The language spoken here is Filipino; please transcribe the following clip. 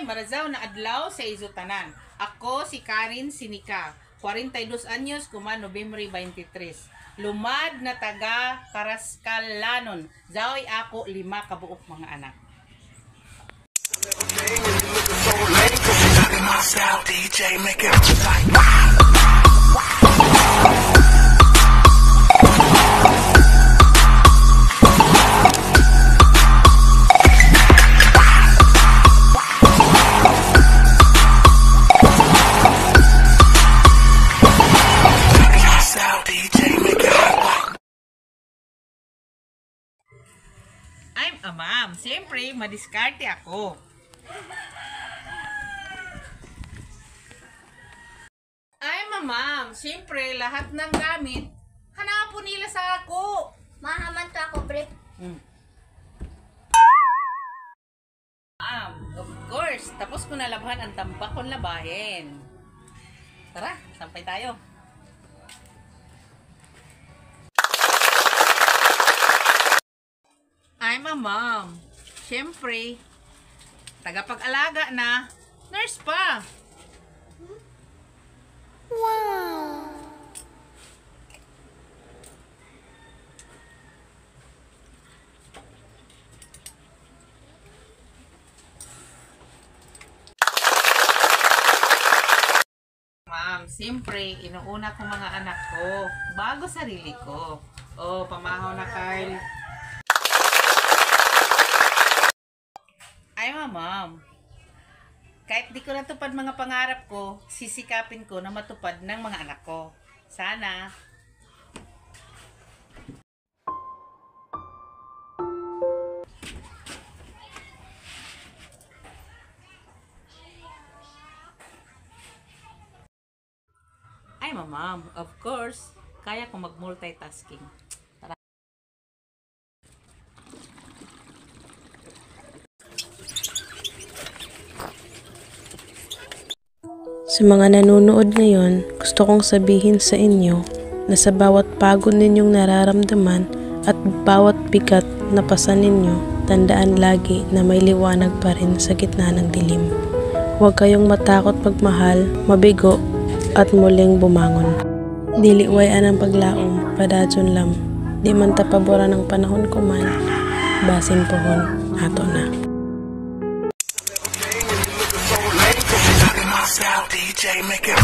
marazaw na adlaw sa izutanan. Ako si Karin Sinica, 42 anyos, kuma Nobyembre 23. Lumad na taga Karaskalanon. Zaoy ako 5 kabuok mga anak. I'm a mom. Siyempre, madiskarte ako. I'm a mom. Siyempre, lahat ng gamit, hanapon nila sa ako. Mahaman to ako, brief. Of course. Tapos ko nalabhan ang tambak kong labahin. Tara, sampay tayo. I'm a mom. Siyempre, tagapag-alaga na, nurse pa. Wow! Ma'am, siyempre, inuuna ko mga anak ko bago sarili ko. Oh, pamahaw na, Carl. I'm a mom. Kahit di ko natupad mga pangarap ko, sisikapin ko na matupad ng mga anak ko. Sana. I'm a mom. Of course, kaya ko mag-multitasking. Sa mga nanonood ngayon, gusto kong sabihin sa inyo na sa bawat pagod ninyong nararamdaman at bawat bigat na pasan ninyo, tandaan lagi na may liwanag pa rin sa gitna ng dilim. Huwag kayong matakot magmahal, mabigo at muling bumangon. Diliwayan ang paglaom, padadyon lam, di man tapabora ng panahon ko man, basin pohon, ato na. DJ, make it